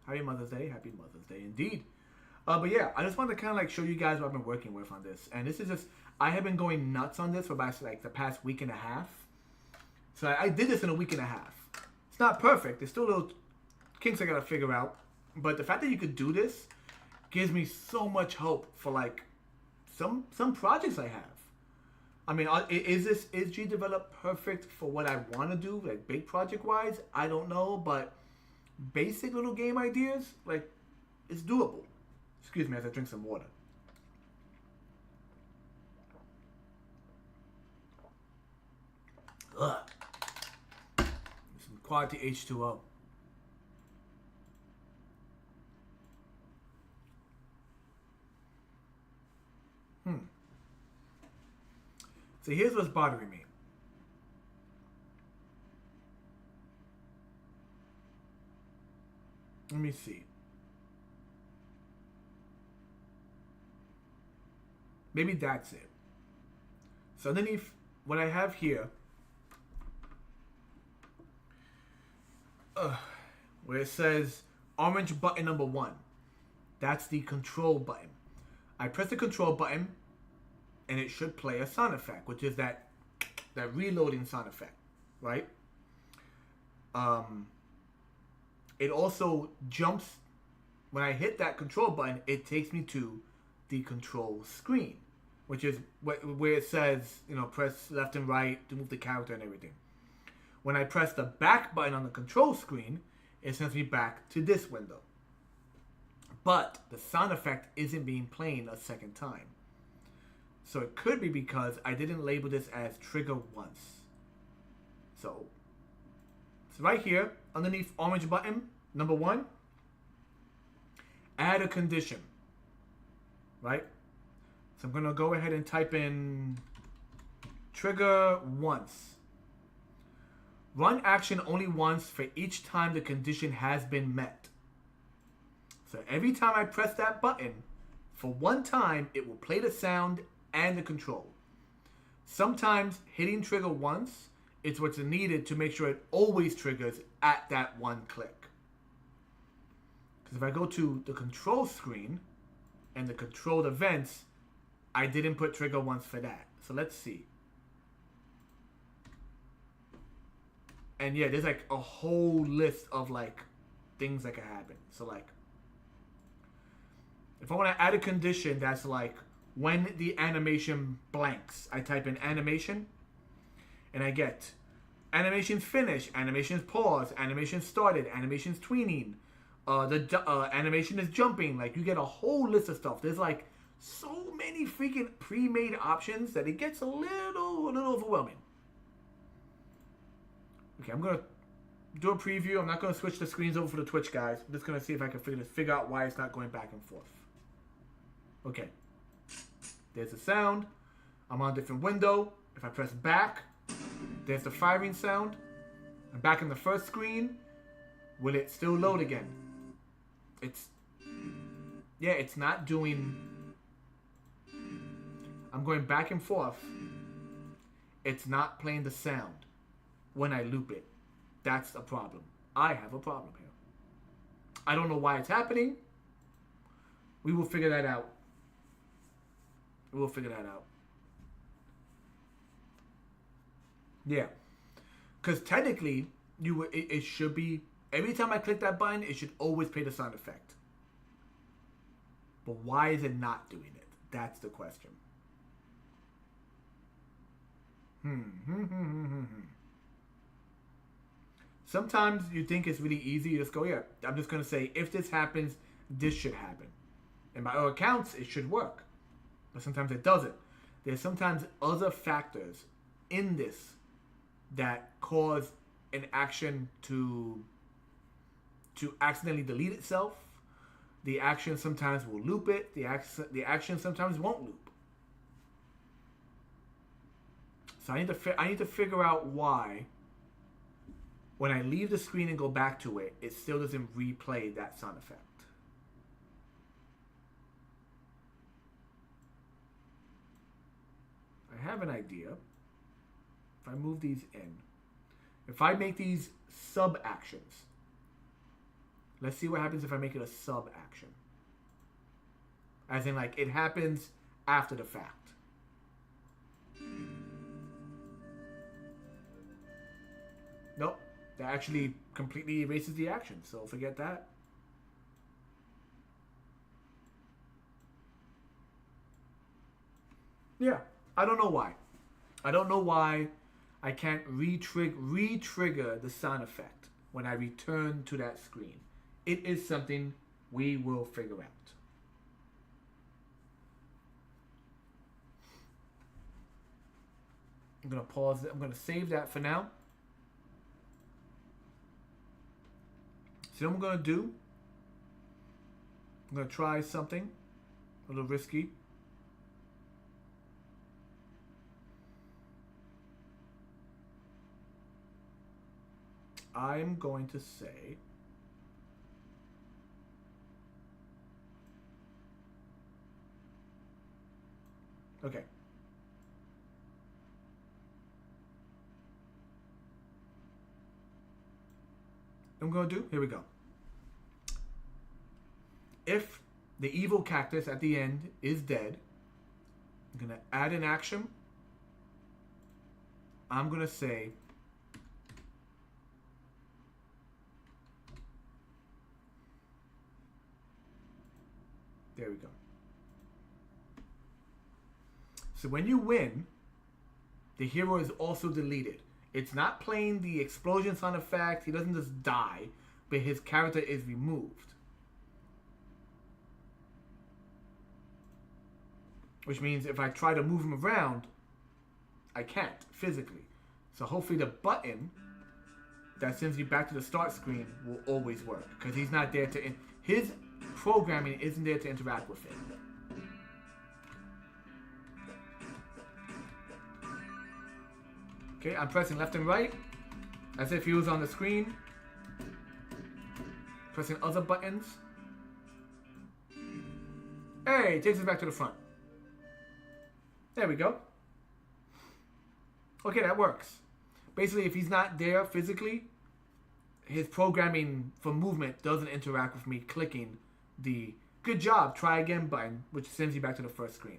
Happy Mother's Day. Happy Mother's Day indeed. But yeah, I just wanted to kind of like show you guys what I've been working with on this. And this is just, I have been going nuts on this for about like the past week and a half. So I did this in a week and a half. It's not perfect. There's still little kinks I gotta figure out. But the fact that you could do this gives me so much hope for like some projects I have. I mean, is Gdevelop perfect for what I want to do, like big project wise? I don't know, but basic little game ideas, like, it's doable. Excuse me as I drink some water. Ugh. Some quality H2O. So here's what's bothering me. Let me see. Maybe that's it. So underneath what I have here where it says orange button number 1. That's the control button. I press the control button, and it should play a sound effect, which is that reloading sound effect, right? It also jumps when I hit that control button. It takes me to the control screen, which is where it says, press left and right to move the character and everything. When I press the back button on the control screen, it sends me back to this window. But the sound effect isn't being played a second time. So it could be because I didn't label this as trigger once. So it's right here underneath orange button number 1. Add a condition. Right? So I'm going to go ahead and type in trigger once. Run action only once for each time the condition has been met. So every time I press that button, for one time, it will play the sound and the control. Sometimes hitting trigger once is what's needed to make sure it always triggers at that one click. Because if I go to the control screen and the controlled events, I didn't put trigger once for that. So let's see. And yeah, there's like a whole list of like things that can happen. So like, if I want to add a condition that's like when the animation blanks, I type in animation and I get animation's finished, animation's paused, animation started, animation's tweening, the animation is jumping. Like you get a whole list of stuff. There's like so many freaking pre-made options that it gets a little overwhelming. Okay, I'm gonna do a preview. I'm not gonna switch the screens over for the Twitch guys. I'm just gonna see if I can figure out why it's not going back and forth. Okay, there's the sound. I'm on a different window. If I press back, there's the firing sound. I'm back in the first screen. Will it still load again? It's not doing. I'm going back and forth. It's not playing the sound when I loop it. That's a problem. I have a problem here. I don't know why it's happening. We will figure that out. Yeah. Because technically, it should be, every time I click that button, it should always play the sound effect. But why is it not doing it? That's the question. Sometimes you think it's really easy. You just go, yeah, I'm just going to say, if this happens, this should happen. And by all accounts, it should work. But sometimes it doesn't. There's sometimes other factors in this that cause an action to accidentally delete itself. The action sometimes will loop it. The action sometimes won't loop. So I need to figure out why when I leave the screen and go back to it, it still doesn't replay that sound effect. I have an idea. If I move these in, if I make these sub actions, let's see what happens if I make it a sub action. As in, like, it happens after the fact. Nope. That actually completely erases the action, so forget that. Yeah, I don't know why. I don't know why I can't re-trigger the sound effect when I return to that screen. It is something we will figure out. I'm going to pause it. I'm going to save that for now. So what I'm going to do, I'm going to try something a little risky. I'm going to say, okay. I'm going to do? Here we go. If the evil cactus at the end is dead, I'm going to add an action. I'm going to say, there we go. So when you win, the hero is also deleted. It's not playing the explosion sound effect. He doesn't just die, but his character is removed. Which means if I try to move him around, I can't physically. So hopefully the button that sends you back to the start screen will always work. Because he's not there to... his programming isn't there to interact with it. Okay, I'm pressing left and right as if he was on the screen. Pressing other buttons. Hey, it takes us back to the front. There we go. Okay, that works. Basically, if he's not there physically, his programming for movement doesn't interact with me clicking the good job, try again button, which sends you back to the first screen.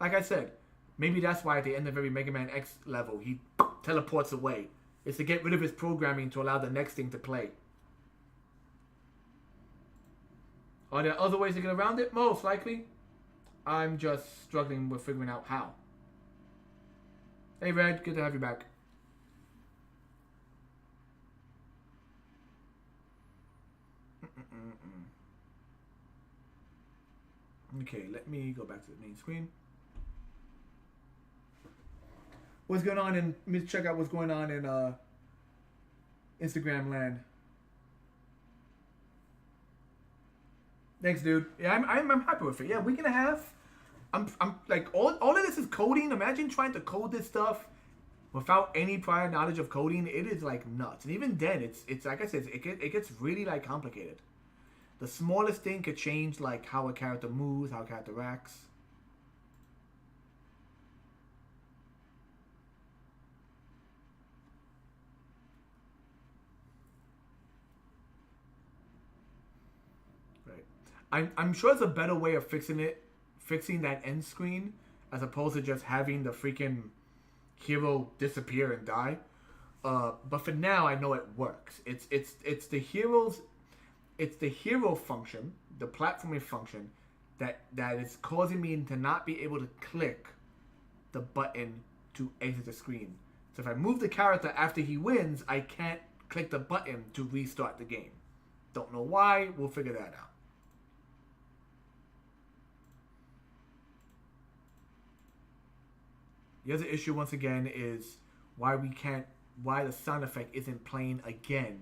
Like I said, maybe that's why at the end of every Mega Man X level, he teleports away. It's to get rid of his programming to allow the next thing to play. Are there other ways to get around it? Most likely. I'm just struggling with figuring out how. Hey Red, good to have you back. Okay, let me go back to the main screen. What's going on in... Let me check out what's going on in Instagram land. Thanks, dude. Yeah, I'm happy with it. Yeah, week and a half. I'm like all of this is coding. Imagine trying to code this stuff without any prior knowledge of coding. It is like nuts. And even then, it's like I said, it gets really like complicated. The smallest thing could change like how a character moves, how a character acts. Right. I'm sure there's a better way of fixing that end screen as opposed to just having the freaking hero disappear and die. But for now, I know it works. It's the hero function, the platforming function, that is causing me to not be able to click the button to exit the screen. So if I move the character after he wins, I can't click the button to restart the game. Don't know why. We'll figure that out. The other issue, once again, is why the sound effect isn't playing again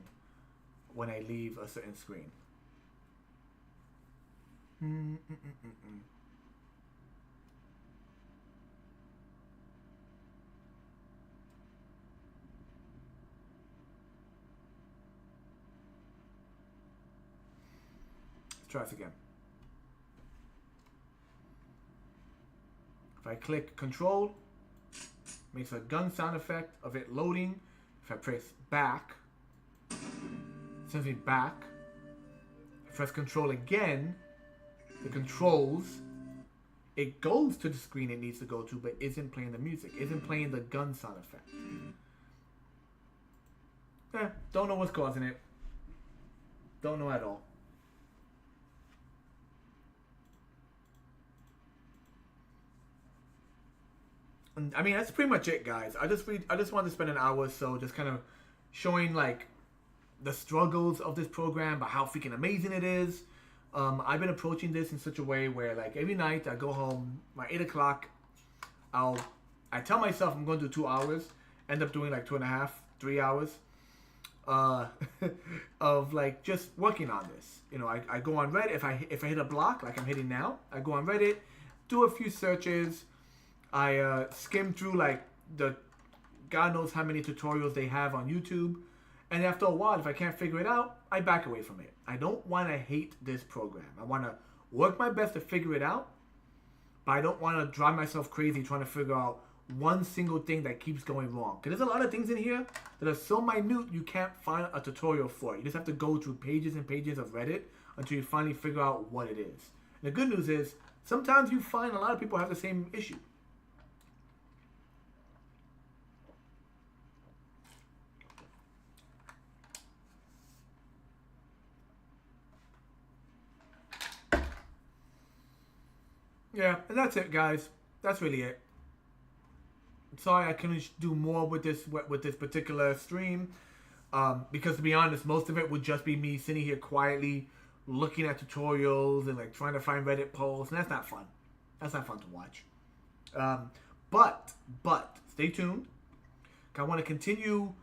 when I leave a certain screen. Let's try this again. If I click Control, makes a gun sound effect of it loading. If I press back, it sends me back. If I press Control again, the controls, it goes to the screen it needs to go to, but isn't playing the music, isn't playing the gun sound effect. Don't know what's causing it. Don't know at all. I mean, that's pretty much it, guys. I just wanted to spend an hour or so just kind of showing like the struggles of this program, but how freaking amazing it is. I've been approaching this in such a way where like every night I go home by 8 o'clock. I tell myself I'm going to do 2 hours, end up doing like 2.5, 3 hours of like just working on this. You know, I go on Reddit. If I hit a block like I'm hitting now, I go on Reddit, do a few searches. I skim through like the God knows how many tutorials they have on YouTube. And after a while, if I can't figure it out, I back away from it. I don't want to hate this program. I want to work my best to figure it out. But I don't want to drive myself crazy trying to figure out one single thing that keeps going wrong. Because there's a lot of things in here that are so minute you can't find a tutorial for it. You just have to go through pages and pages of Reddit until you finally figure out what it is. And the good news is, sometimes you find a lot of people have the same issue. Yeah, and that's it, guys. That's really it. Sorry I couldn't do more with this particular stream, because to be honest, most of it would just be me sitting here quietly looking at tutorials and like trying to find Reddit posts, and that's not fun. That's not fun to watch. But stay tuned. I want to continue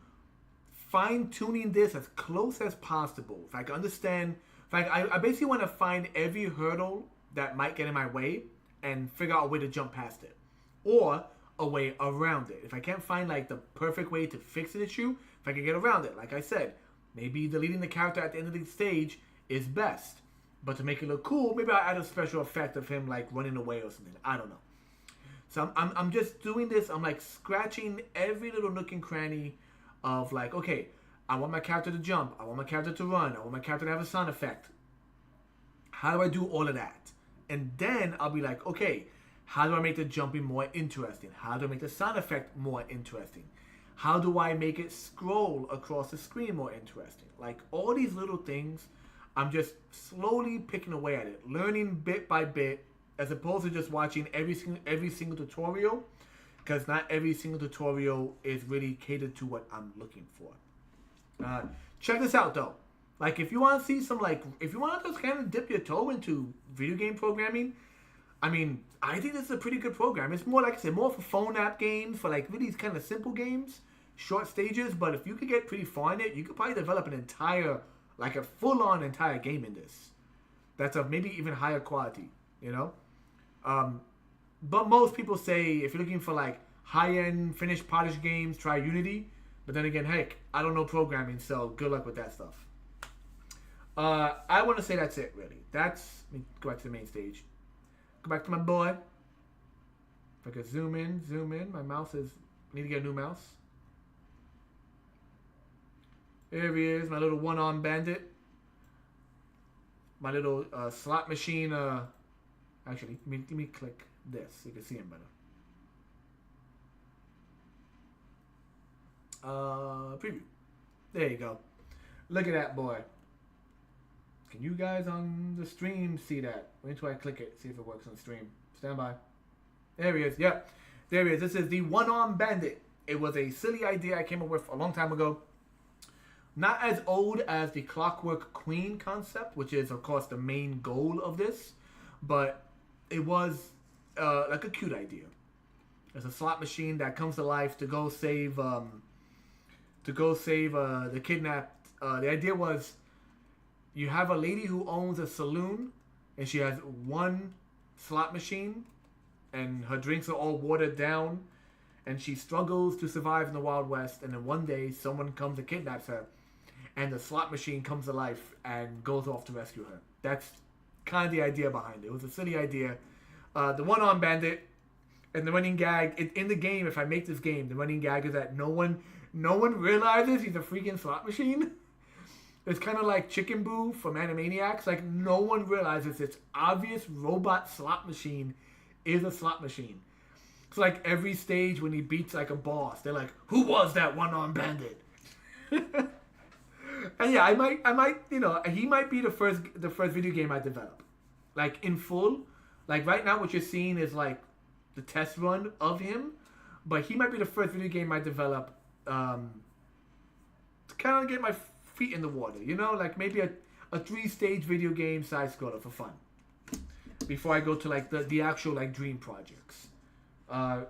fine-tuning this as close as possible. If I can understand, I basically want to find every hurdle that might get in my way and figure out a way to jump past it, or a way around it. If I can't find like the perfect way to fix an issue, if I can get around it, like I said, maybe deleting the character at the end of the stage is best. But to make it look cool, maybe I'll add a special effect of him like running away or something. I don't know. So I'm just doing this. I'm like scratching every little nook and cranny of like, okay, I want my character to jump. I want my character to run. I want my character to have a sound effect. How do I do all of that? And then I'll be like, okay, how do I make the jumping more interesting? How do I make the sound effect more interesting? How do I make it scroll across the screen more interesting? Like all these little things, I'm just slowly picking away at it, learning bit by bit, as opposed to just watching every single tutorial, because not every single tutorial is really catered to what I'm looking for. Check this out though. Like if you want to see some if you want to just kind of dip your toe into video game programming, I mean, I think this is a pretty good program. It's more, like I said, more for phone app games, for like really kind of simple games, short stages. But if you could get pretty far in it, you could probably develop an entire, like a full-on entire game in this. That's of maybe even higher quality, you know? But most people say if you're looking for like high-end, finished, polished games, try Unity. But then again, heck, I don't know programming, so good luck with that stuff. I want to say that's it, really. Let me go back to the main stage. Go back to my boy. If I could zoom in. My mouse is... I need to get a new mouse. There he is, my little one-armed bandit. My little slot machine. Actually, let me click this so you can see him better. Preview. There you go. Look at that boy. Can you guys on the stream see that? Wait until I click it, see if it works on the stream. Stand by. There he is. Yep. There he is. This is the one-armed bandit. It was a silly idea I came up with a long time ago. Not as old as the Clockwork Queen concept, which is, of course, the main goal of this. But it was like a cute idea. There's a slot machine that comes to life to go save the kidnapped. The idea was, you have a lady who owns a saloon, and she has one slot machine, and her drinks are all watered down, and she struggles to survive in the Wild West, and then one day someone comes and kidnaps her, and the slot machine comes to life and goes off to rescue her. That's kind of the idea behind it. It was a silly idea. The one-armed bandit, and the running gag, in the game, if I make this game, the running gag is that no one realizes he's a freaking slot machine. It's kind of like Chicken Boo from Animaniacs. Like, no one realizes this obvious robot slot machine is a slot machine. It's like every stage when he beats like a boss, they're like, "Who was that one-armed bandit?" And yeah, I might, you know, he might be the first video game I develop, like in full. Like right now, what you're seeing is like the test run of him, but he might be the first video game I develop to kind of get my feet in the water, you know, like maybe a 3-stage video game side scroller for fun before I go to like the actual like dream projects. My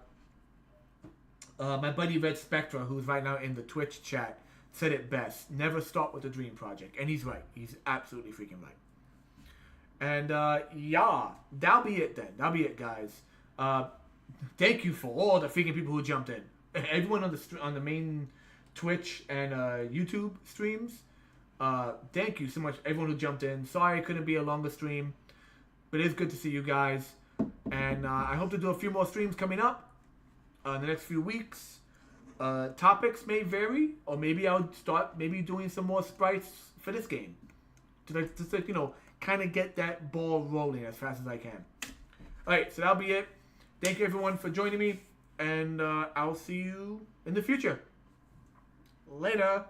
buddy Red Spectra, who's right now in the Twitch chat, said it best: never start with the dream project. And he's right. He's absolutely freaking right. And yeah, that'll be it then. That'll be it, guys. Thank you for all the freaking people who jumped in. Everyone on the main Twitch and YouTube streams. Thank you so much, everyone who jumped in. Sorry it couldn't be a longer stream, but it's good to see you guys. And I hope to do a few more streams coming up. in the next few weeks. Topics may vary, or maybe I'll start doing some more sprites for this game to kind of get that ball rolling as fast as I can. All right, so that'll be it. Thank you everyone for joining me, and I'll see you in the future. Later.